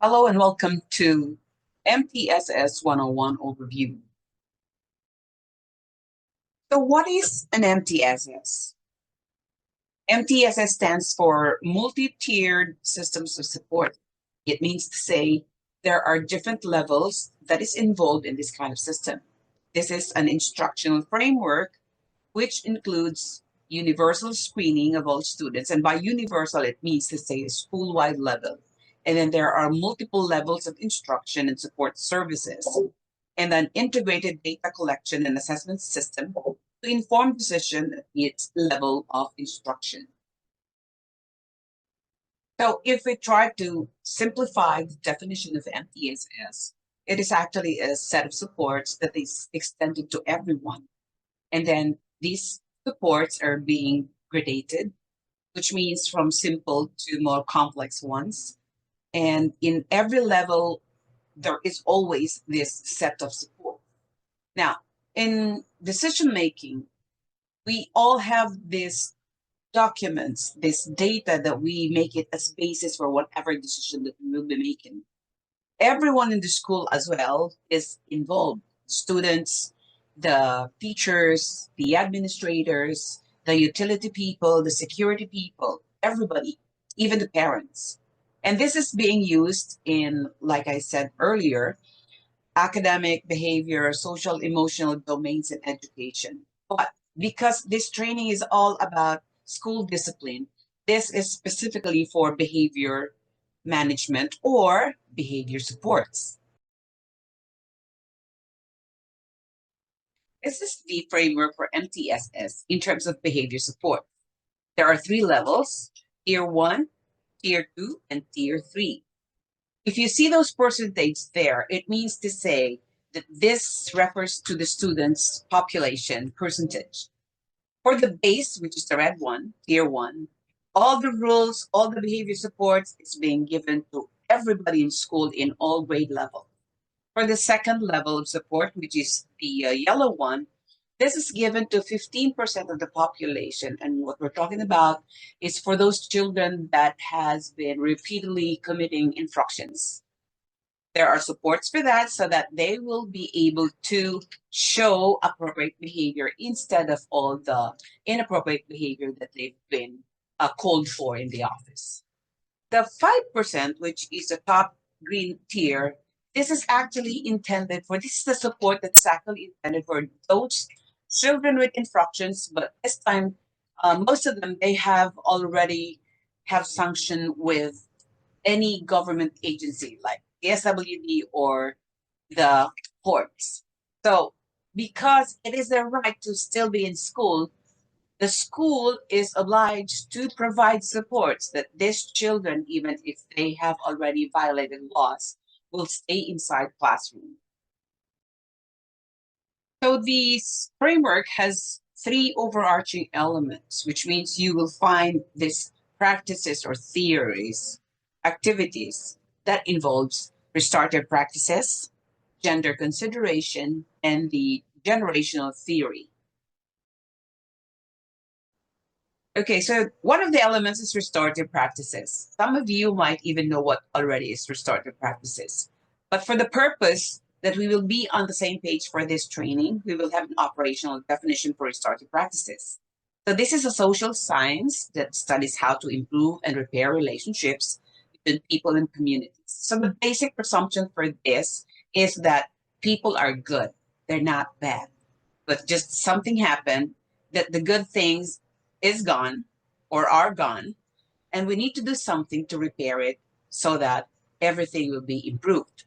Hello and welcome to MTSS 101 Overview. So what is an MTSS? MTSS stands for Multi-Tiered Systems of Support. It means to say there are different levels that is involved in this kind of system. This is an instructional framework which includes universal screening of all students. And by universal, it means to say a school-wide level. And then there are multiple levels of instruction and support services, and an integrated data collection and assessment system to inform decision at its level of instruction. So if we try to simplify the definition of MTSS, it is actually a set of supports that is extended to everyone. And then these supports are being gradated, which means from simple to more complex ones. And in every level, there is always this set of support. Now, in decision making, we all have these documents, this data that we make it as basis for whatever decision that we will be making. Everyone in the school as well is involved. Students, the teachers, the administrators, the utility people, the security people, everybody, even the parents. And this is being used in, like I said earlier, academic, behavior, social, emotional domains in education. But because this training is all about school discipline, this is specifically for behavior management or behavior supports. This is the framework for MTSS in terms of behavior support. There are three levels: tier 1, tier 2, and tier 3. If you see those percentages there, it means to say that this refers to the student's population percentage. For the base, which is the red one, tier 1, all the rules, all the behavior supports is being given to everybody in school in all grade level. For the second level of support, which is the yellow one, this is given to 15% of the population. And what we're talking about is for those children that has been repeatedly committing infractions. There are supports for that so that they will be able to show appropriate behavior instead of all the inappropriate behavior that they've been called for in the office. The 5%, which is the top green tier, this is actually intended for, this is the support that's actually intended for those children with infractions, but this time, most of them, they have already have sanction with any government agency like the SWD or the courts. So because it is their right to still be in school, the school is obliged to provide supports that these children, even if they have already violated laws, will stay inside classroom. So this framework has three overarching elements, which means you will find these practices or theories, activities that involves restorative practices, gender consideration, and the generational theory. Okay, so one of the elements is restorative practices. Some of you might even know what already is restorative practices. But for the purpose that we will be on the same page for this training, we will have an operational definition for restorative practices. So this is a social science that studies how to improve and repair relationships between people and communities. So the basic presumption for this is that people are good. They're not bad. But just something happened that the good things is gone or are gone, and we need to do something to repair it so that everything will be improved.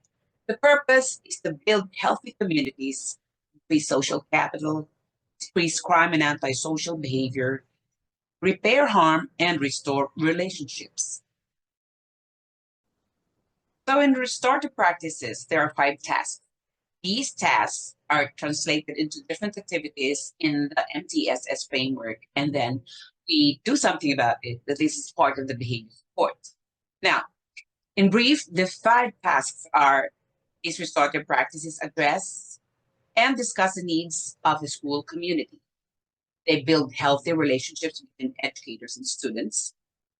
The purpose is to build healthy communities, increase social capital, decrease crime and antisocial behavior, repair harm, and restore relationships. So in restorative practices, there are 5 tasks. These tasks are translated into different activities in the MTSS framework, and then we do something about it, that this is part of the behavior support. Now, in brief, the 5 tasks are these restorative practices address and discuss the needs of the school community. They build healthy relationships between educators and students,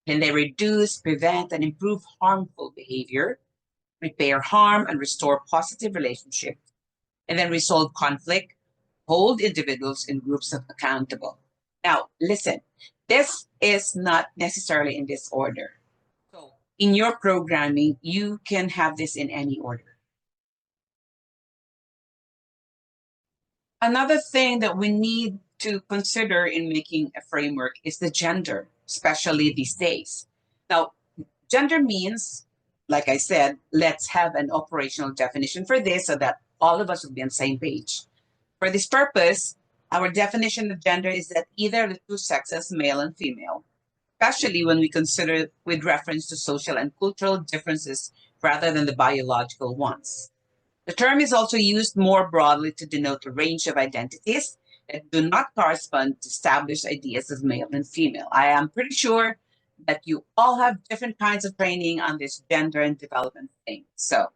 and they reduce, prevent, and improve harmful behavior. repair harm and restore positive relationships, and then resolve conflict, hold individuals and groups accountable. Now, listen, this is not necessarily in this order. So, in your programming, you can have this in any order. Another thing that we need to consider in making a framework is the gender, especially these days. Now, gender means, like I said, let's have an operational definition for this so that all of us will be on the same page. For this purpose, our definition of gender is that either the two sexes, male and female, especially when we consider with reference to social and cultural differences rather than the biological ones. The term is also used more broadly to denote a range of identities that do not correspond to established ideas of male and female. I am pretty sure that you all have different kinds of training on this gender and development thing. So,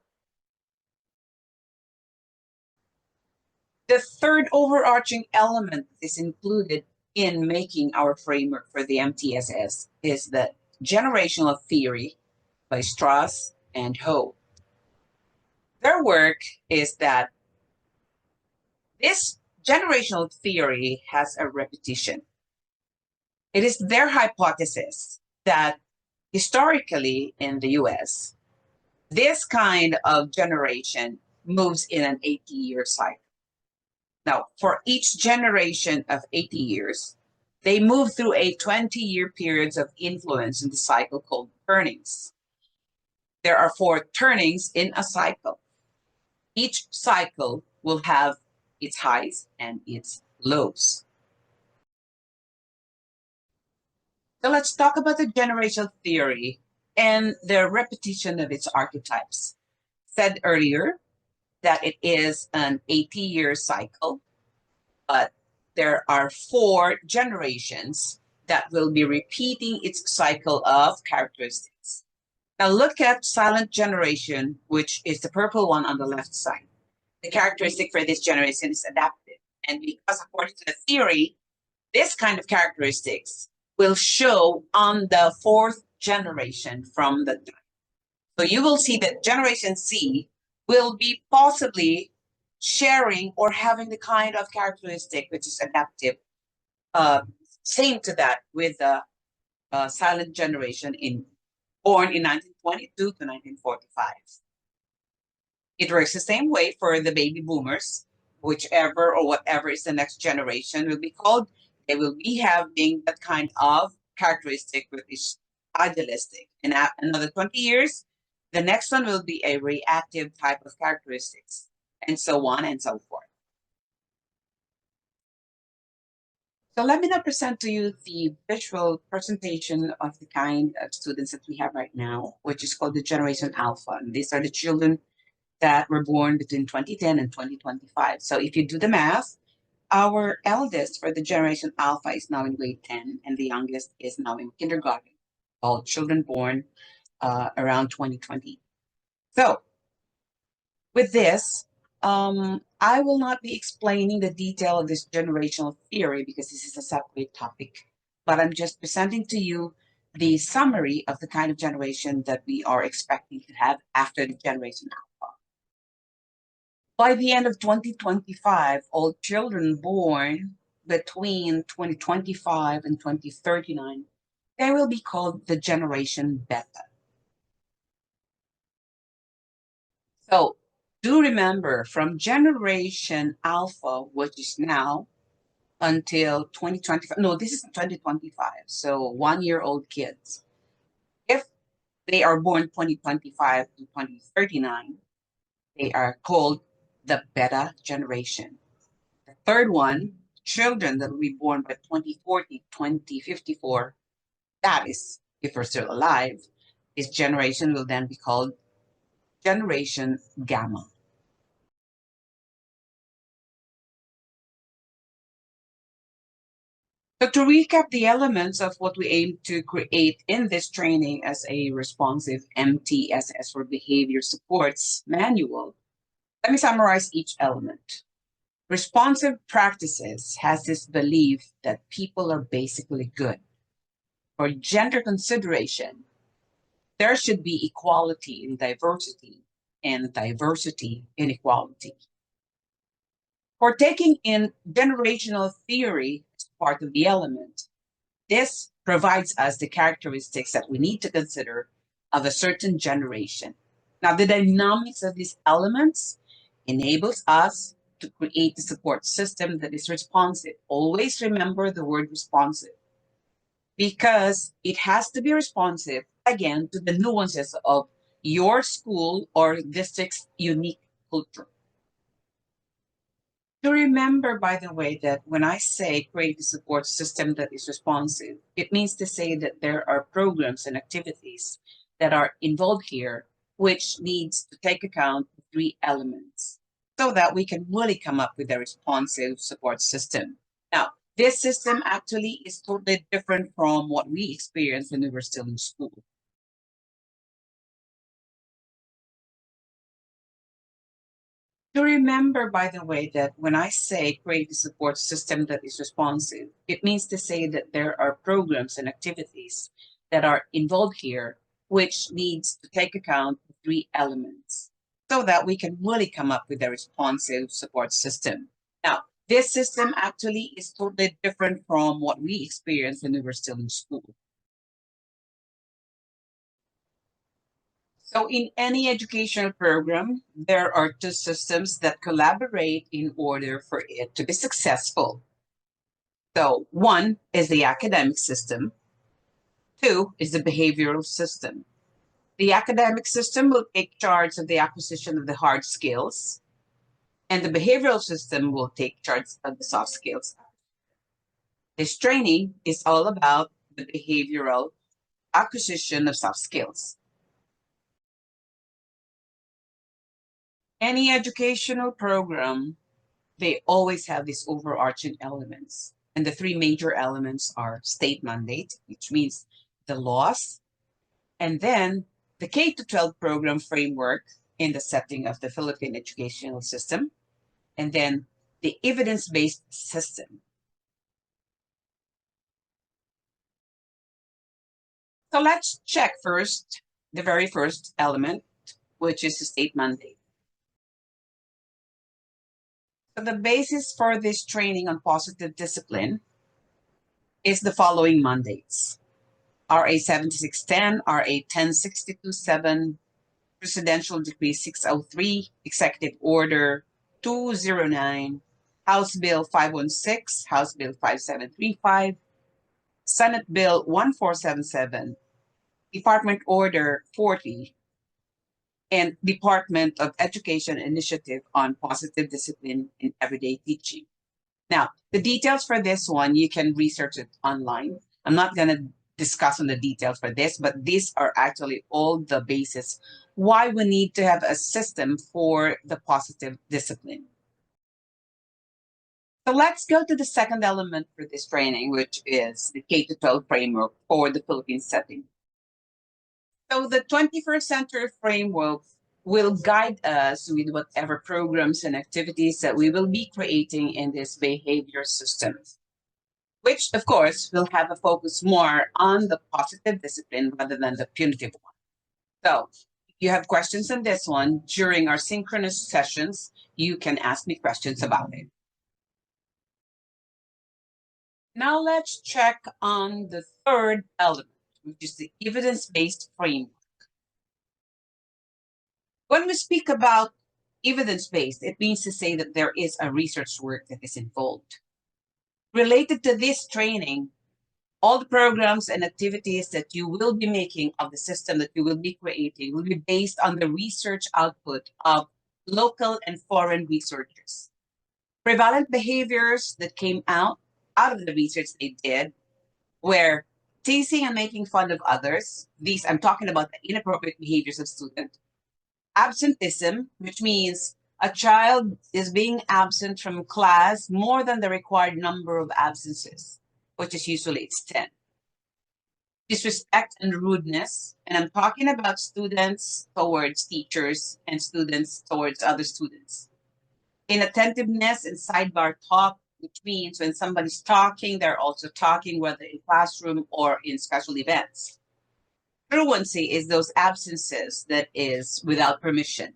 the third overarching element that is included in making our framework for the MTSS is the generational theory by Strauss and Ho. Their work is that this generational theory has a repetition. It is their hypothesis that historically in the US, this kind of generation moves in an 80-year cycle. Now, for each generation of 80 years, they move through a 20-year periods of influence in the cycle called turnings. There are 4 turnings in a cycle. Each cycle will have its highs and its lows. So let's talk about the generational theory and the repetition of its archetypes. Said earlier that it is an 80-year cycle, but there are 4 generations that will be repeating its cycle of characteristics. Now look at silent generation, which is the purple one on the left side. The characteristic for this generation is adaptive. And because according to the theory, this kind of characteristics will show on the 4th generation from the time. So you will see that Generation Z will be possibly sharing or having the kind of characteristic which is adaptive, same to that with the silent generation born in 1922 to 1945. It works the same way for the baby boomers, whichever or whatever is the next generation will be called. They will be having that kind of characteristic which is idealistic. In another 20 years, the next one will be a reactive type of characteristics, and so on and so forth. So let me now present to you the visual presentation of the kind of students that we have right now, which is called the Generation Alpha. And these are the children that were born between 2010 and 2025. So if you do the math, our eldest for the Generation Alpha is now in grade 10, and the youngest is now in kindergarten, all children born around 2020. So with this, I will not be explaining the detail of this generational theory because this is a separate topic, but I'm just presenting to you the summary of the kind of generation that we are expecting to have after the Generation Alpha. By the end of 2025, all children born between 2025 and 2039, they will be called the Generation Beta. So do remember, from Generation Alpha, which is now, until 2025, no, this is 2025, so 1-year-old kids. If they are born 2025 to 2039, they are called the Beta generation. The third one, children that will be born by 2040, 2054, that is, if we're still alive, this generation will then be called Generation Gamma. So to recap the elements of what we aim to create in this training as a responsive MTSS for behavior supports manual, let me summarize each element. Responsive practices has this belief that people are basically good. For gender consideration, there should be equality in diversity and diversity inequality. For taking in generational theory as part of the element, this provides us the characteristics that we need to consider of a certain generation. Now, the dynamics of these elements enables us to create a support system that is responsive. Always remember the word responsive because it has to be responsive, again, to the nuances of your school or district's unique culture. To remember, by the way, that when I say create a support system that is responsive, it means to say that there are programs and activities that are involved here, which needs to take account of three elements so that we can really come up with a responsive support system. Now, this system actually is totally different from what we experienced when we were still in school. To remember, by the way, that when I say create a support system that is responsive, it means to say that there are programs and activities that are involved here, which needs to take account of three elements so that we can really come up with a responsive support system. Now, this system actually is totally different from what we experienced when we were still in school. So in any educational program, there are two systems that collaborate in order for it to be successful. So one is the academic system, two is the behavioral system. The academic system will take charge of the acquisition of the hard skills, and the behavioral system will take charge of the soft skills. This training is all about the behavioral acquisition of soft skills. Any educational program, they always have these overarching elements. And the three major elements are state mandate, which means the laws, and then the K to 12 program framework in the setting of the Philippine educational system, and then the evidence-based system. So let's check first the very first element, which is the state mandate. So the basis for this training on positive discipline is the following mandates: RA 7610, RA 10627, Presidential Decree 603, Executive Order 209, House Bill 516, House Bill 5735, Senate Bill 1477, Department Order 40, and Department of Education Initiative on Positive Discipline in Everyday Teaching. Now, the details for this one, you can research it online. I'm not going to discuss on the details for this, but these are actually all the basis why we need to have a system for the positive discipline. So let's go to the second element for this training, which is the K-12 framework for the Philippine setting. So the 21st century framework will guide us with whatever programs and activities that we will be creating in this behavior system, which of course will have a focus more on the positive discipline rather than the punitive one. So if you have questions on this one during our synchronous sessions, you can ask me questions about it. Now let's check on the third element, which is the evidence-based framework. When we speak about evidence-based, it means to say that there is a research work that is involved. Related to this training, all the programs and activities that you will be making of the system that you will be creating will be based on the research output of local and foreign researchers. Prevalent behaviors that came out of the research they did were teasing and making fun of others. These, I'm talking about the inappropriate behaviors of students. Absenteeism, which means a child is being absent from class more than the required number of absences, which is usually it's 10. Disrespect and rudeness, and I'm talking about students towards teachers and students towards other students. Inattentiveness and sidebar talk, which means when somebody's talking, they're also talking, whether in classroom or in special events. Truancy is those absences that is without permission.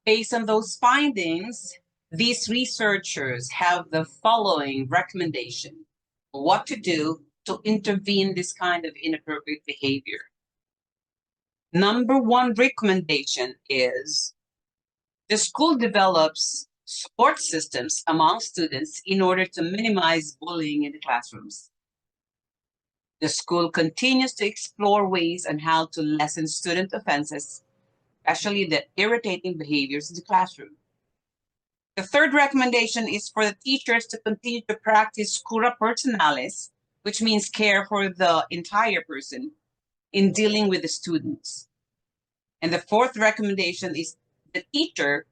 Based on those findings, these researchers have the following recommendation: what to do to intervene this kind of inappropriate behavior. Number one recommendation is the school develops support systems among students in order to minimize bullying in the classrooms. The school continues to explore ways on how to lessen student offenses, especially the irritating behaviors in the classroom. The third recommendation is for the teachers to continue to practice cura personalis, which means care for the entire person in dealing with the students. And the fourth recommendation is the teacher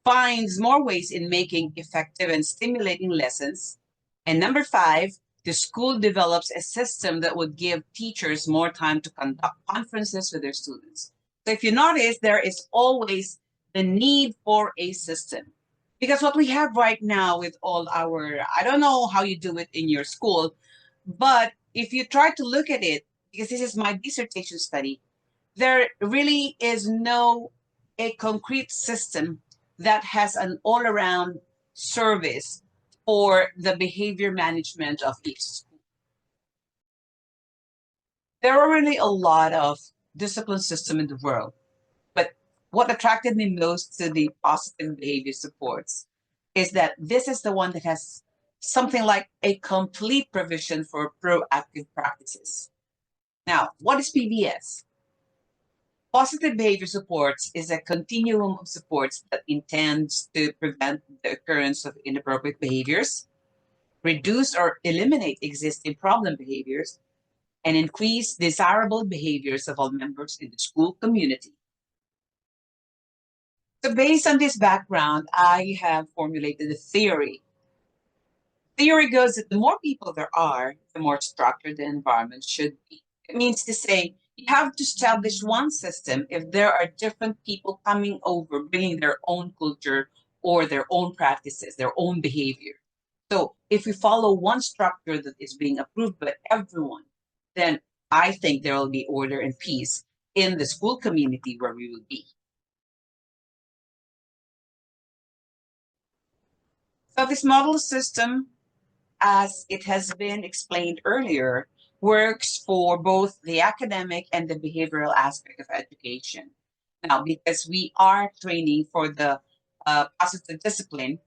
finds more ways in making effective and stimulating lessons. And number five, the school develops a system that would give teachers more time to conduct conferences with their students. So if you notice, there is always the need for a system. Because what we have right now with all our, I don't know how you do it in your school, but if you try to look at it, because this is my dissertation study, there really is no a concrete system that has an all-around service for the behavior management of each school. There are really a lot of discipline systems in the world, but what attracted me most to the positive behavior supports is that this is the one that has something like a complete provision for proactive practices. Now, what is PBS? Positive behavior supports is a continuum of supports that intends to prevent the occurrence of inappropriate behaviors, reduce or eliminate existing problem behaviors, and increase desirable behaviors of all members in the school community. So based on this background, I have formulated a theory. Theory goes that the more people there are, the more structured the environment should be. It means to say, you have to establish one system if there are different people coming over, bringing their own culture or their own practices, their own behavior. So if we follow one structure that is being approved by everyone, then I think there will be order and peace in the school community where we will be. So this model system, as it has been explained earlier, works for both the academic and the behavioral aspect of education. Now, because we are training for the positive discipline,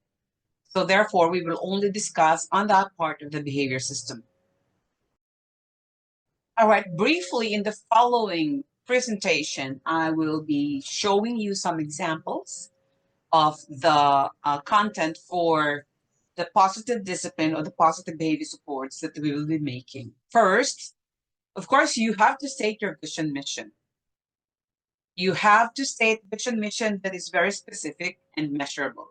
so therefore we will only discuss on that part of the behavior system. All right, briefly in the following presentation, I will be showing you some examples of the content for the positive discipline or the positive behavior supports that we will be making. First, of course, you have to state your vision mission. You have to state vision mission that is very specific and measurable.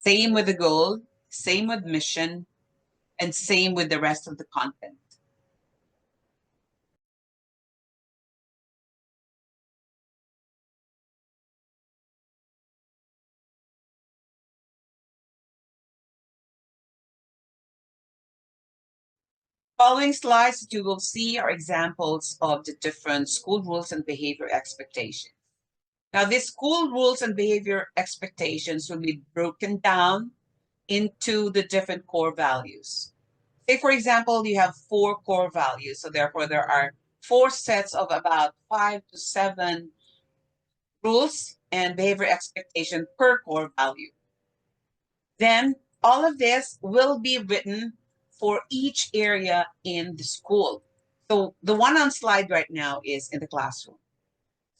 Same with the goal, same with mission, and same with the rest of the content. Following slides that you will see are examples of the different school rules and behavior expectations. Now, these school rules and behavior expectations will be broken down into the different core values. Say, for example, you have 4 core values. So therefore, there are 4 sets of about 5 to 7 rules and behavior expectation per core value. Then all of this will be written for each area in the school. So the one on slide right now is in the classroom.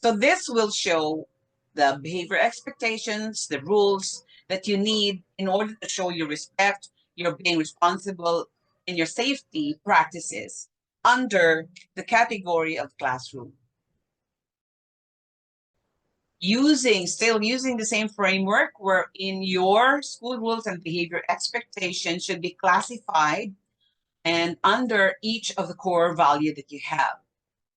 So this will show the behavior expectations, the rules that you need in order to show your respect, your being responsible, and your safety practices under the category of classroom. Still using the same framework where in your school rules and behavior expectations should be classified and under each of the core value that you have.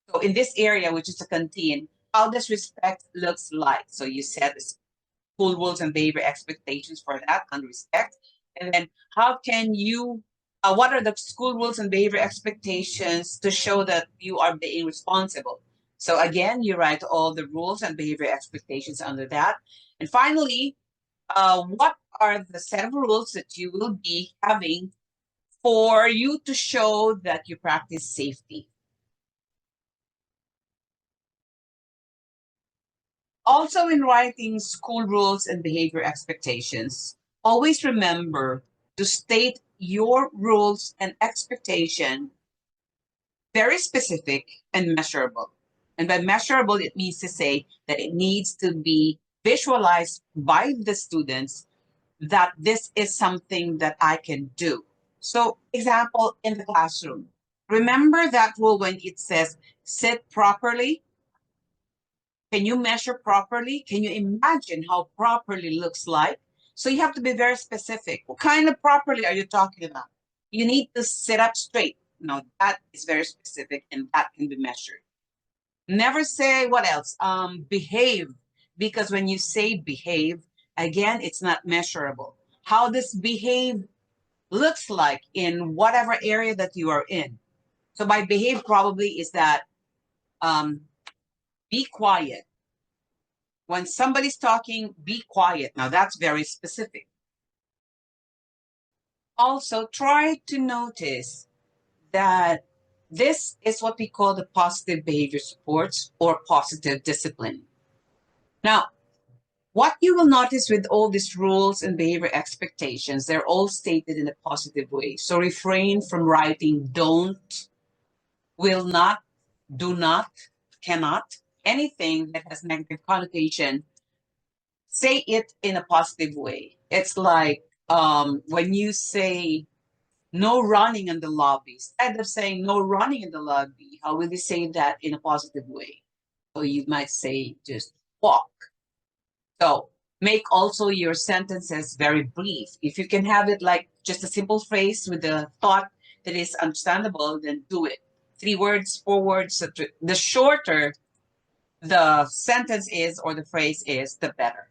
So in this area, which is the canteen, how does respect looks like? So you set the school rules and behavior expectations for that under respect. And then how can you What are the school rules and behavior expectations to show that you are being responsible? So again, you write all the rules and behavior expectations under that. And finally, what are the set of rules that you will be having for you to show that you practice safety? Also, in writing school rules and behavior expectations, always remember to state your rules and expectation very specific and measurable. And by measurable, it means to say that it needs to be visualized by the students that this is something that I can do. So, example, in the classroom, remember that rule when it says sit properly? Can you measure properly? Can you imagine how properly looks like? So you have to be very specific. What kind of properly are you talking about? You need to sit up straight. Now that is very specific and that can be measured. Never say what else? Behave. Because when you say behave, again, it's not measurable. How this behave looks like in whatever area that you are in. So by behave probably is that be quiet. When somebody's talking, be quiet. Now that's very specific. Also, try to notice that this is what we call the positive behavior supports or positive discipline. Now, what you will notice with all these rules and behavior expectations, they're all stated in a positive way. So refrain from writing don't, will not, do not, cannot, anything that has negative connotation. Say it in a positive way. It's like when you say no running in the lobby, instead of saying no running in the lobby, how will you say that in a positive way? So you might say just walk. So make also your sentences very brief. If you can have it like just a simple phrase with a thought that is understandable, then do it. 3 words, 4 words. The shorter the sentence is or the phrase is, the better.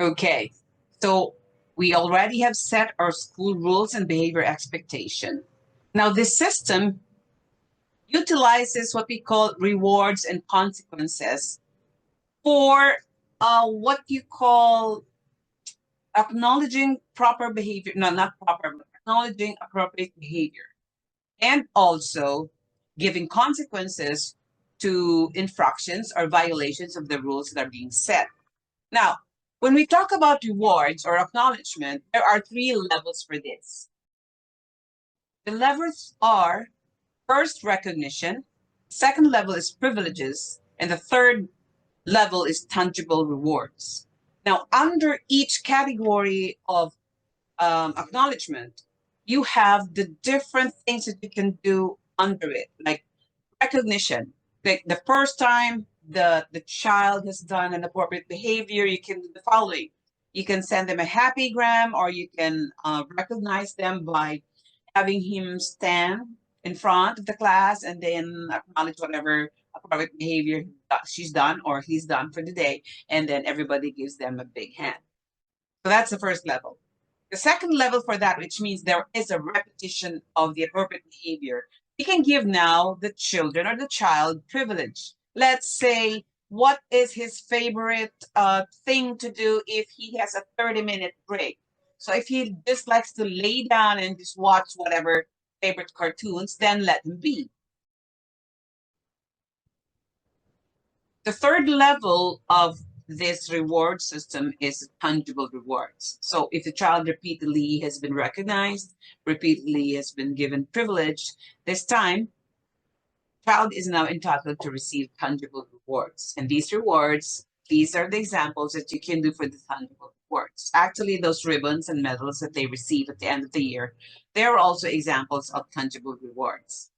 Okay, so we already have set our school rules and behavior expectation. Now, this system utilizes what we call rewards and consequences for what you call acknowledging proper behavior, no, not proper, but acknowledging appropriate behavior, and also giving consequences to infractions or violations of the rules that are being set. Now, when we talk about rewards or acknowledgement, there are 3 levels for this. The levels are first recognition, second level is privileges, and the third level is tangible rewards. Now, under each category of acknowledgement, you have the different things that you can do under it, like recognition. Like the first time the child has done an appropriate behavior, you can do the following. You can send them a happy gram, or you can recognize them by having him stand in front of the class and then acknowledge whatever appropriate behavior she's done or he's done for the day, and then everybody gives them a big hand. So that's the first level. The second level for that, which means there is a repetition of the appropriate behavior, we can give now the children or the child privilege. Let's say, what is his favorite thing to do if he has a 30-minute break? So if he just likes to lay down and just watch whatever favorite cartoons, then let him be. The third level of this reward system is tangible rewards. So if the child repeatedly has been recognized, repeatedly has been given privilege, this time child is now entitled to receive tangible rewards. And these rewards, these are the examples that you can do for the tangible rewards. Actually, those ribbons and medals that they receive at the end of the year, they're also examples of tangible rewards.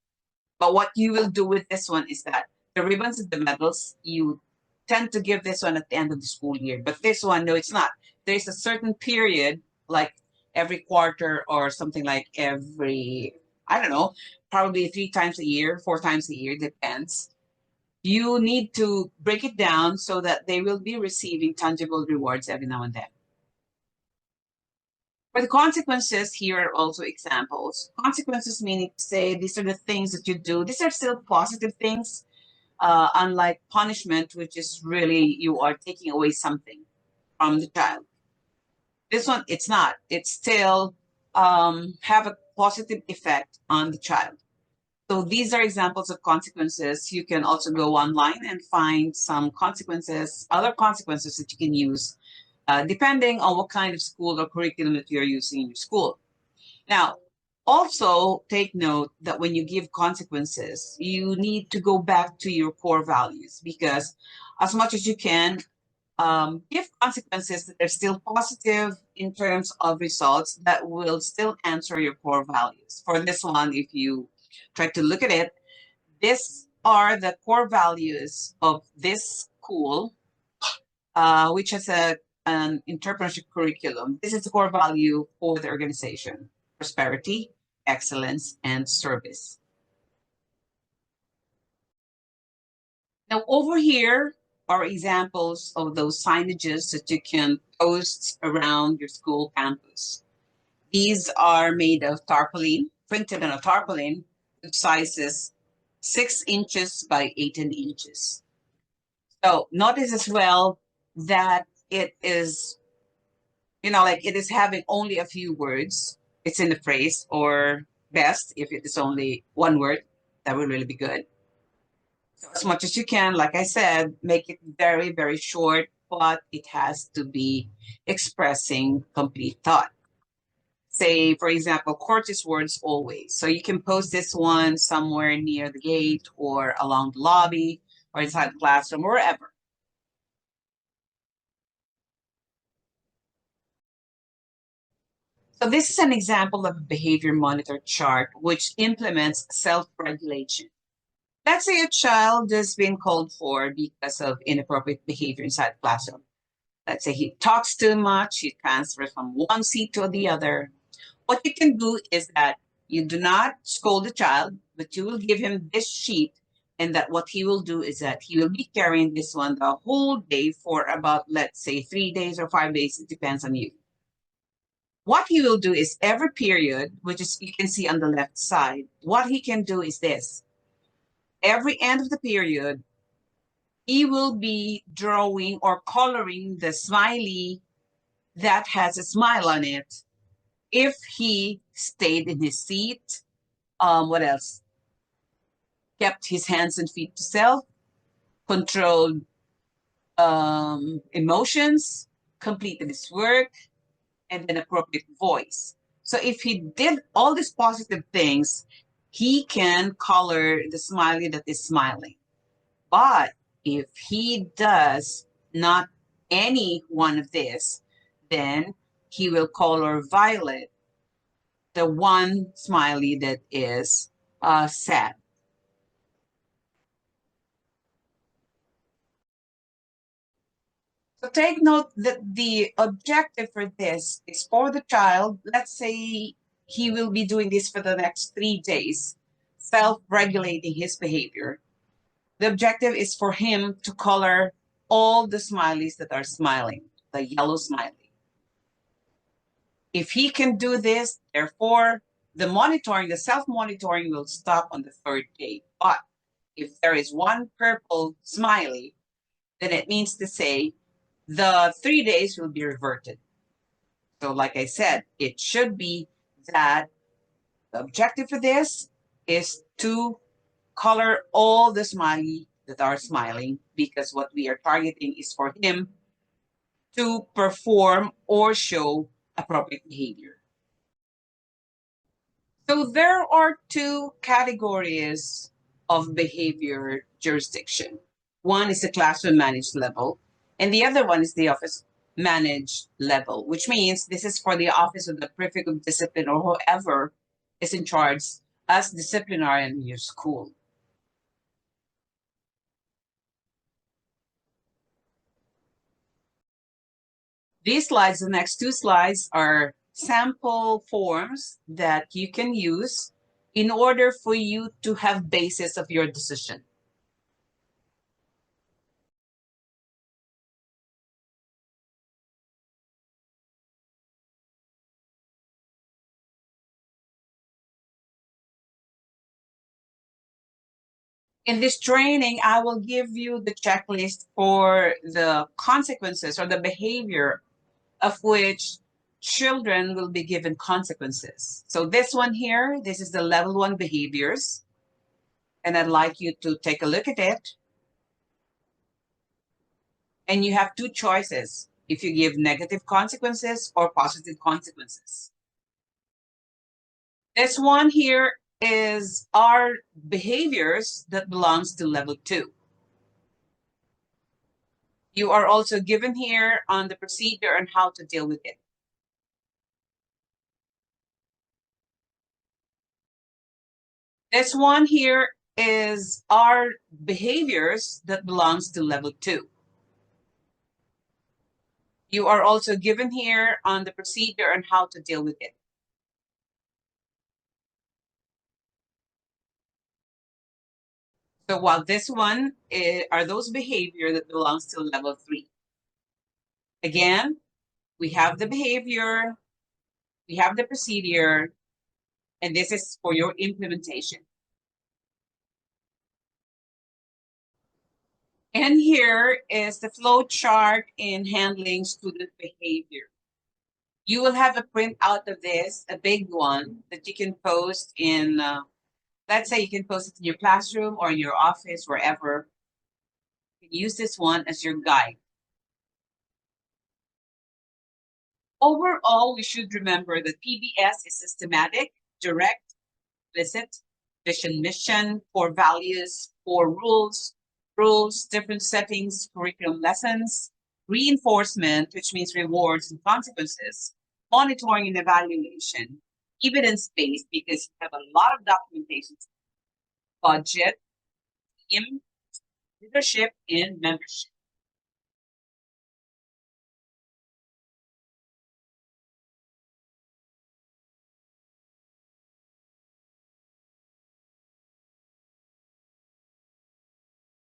But what you will do with this one is that the ribbons and the medals, you tend to give this one at the end of the school year. But this one, no, it's not. There's a certain period, like every quarter or something like every, I don't know, probably 3 times a year, 4 times a year, depends. You need to break it down so that they will be receiving tangible rewards every now and then. For the consequences, here are also examples. Consequences meaning to say these are the things that you do. These are still positive things, unlike punishment, which is really you are taking away something from the child. This one, it's not. It's still have a positive effect on the child. So these are examples of consequences. You can also go online and find some consequences, other consequences that you can use, depending on what kind of school or curriculum that you're using in your school. Now, also take note that when you give consequences, you need to go back to your core values, because as much as you can, give consequences that are still positive in terms of results that will still answer your core values. For this one, if you try to look at it, these are the core values of this school, which has an entrepreneurship curriculum. This is the core value for the organization: prosperity, excellence, and service. Now, over here are examples of those signages that you can post around your school campus. These are made of tarpaulin, printed on a tarpaulin, with sizes 6 inches by 18 inches. So notice as well that it is, like it is having only a few words. It's in the phrase, or best, if it is only one word, that would really be good. So as much as you can, like I said, make it very, very short, but it has to be expressing complete thought. Say, for example, courteous words always. So you can post this one somewhere near the gate or along the lobby or inside the classroom or wherever. So this is an example of a behavior monitor chart which implements self-regulation. Let's say a child is being called for because of inappropriate behavior inside the classroom. Let's say he talks too much, he transfers from one seat to the other. What you can do is that you do not scold the child, but you will give him this sheet, and that what he will do is that he will be carrying this one the whole day for about, let's say, 3 days or 5 days. It depends on you. What he will do is every period, which is you can see on the left side, what he can do is this. Every end of the period, he will be drawing or coloring the smiley that has a smile on it if he stayed in his seat. What else? Kept his hands and feet to self, controlled emotions, completed his work, and an appropriate voice. So if he did all these positive things, he can color the smiley that is smiling. But if he does not any one of this, then he will color violet the one smiley that is sad. So take note that the objective for this is for the child. Let's say he will be doing this for the next 3 days, self-regulating his behavior. The objective is for him to color all the smileys that are smiling, the yellow smiley. If he can do this, therefore, the monitoring, the self-monitoring will stop on the 3rd day. But if there is one purple smiley, then it means to say the 3 days will be reverted. So like I said, it should be that the objective for this is to color all the smiley that are smiling, because what we are targeting is for him to perform or show appropriate behavior. So there are two categories of behavior jurisdiction. One is the classroom managed level, and the other one is the office managed level, which means this is for the office of the prefect of discipline or whoever is in charge as disciplinarian in your school. These slides, the next two slides, are sample forms that you can use in order for you to have basis of your decision. In this training, I will give you the checklist for the consequences or the behavior of which children will be given consequences. So this one here, this is the level 1 behaviors. And I'd like you to take a look at it. And you have two choices if you give negative consequences or positive consequences. This one here is our behaviors that belongs to level 2. You are also given here on the procedure and how to deal with it. This one here is our behaviors that belongs to level 2. You are also given here on the procedure and how to deal with it. So while this one are those behavior that belongs to level 3. Again, we have the behavior, we have the procedure, and this is for your implementation. And here is the flow chart in handling student behavior. You will have a print out of this, a big one that you can post in, let's say you can post it in your classroom or in your office, wherever. You can use this one as your guide. Overall, we should remember that PBS is systematic, direct, explicit, vision, mission, core values, core rules, different settings, curriculum lessons, reinforcement, which means rewards and consequences, monitoring and evaluation, evidence-based, because you have a lot of documentation, budget, team, leadership, and membership.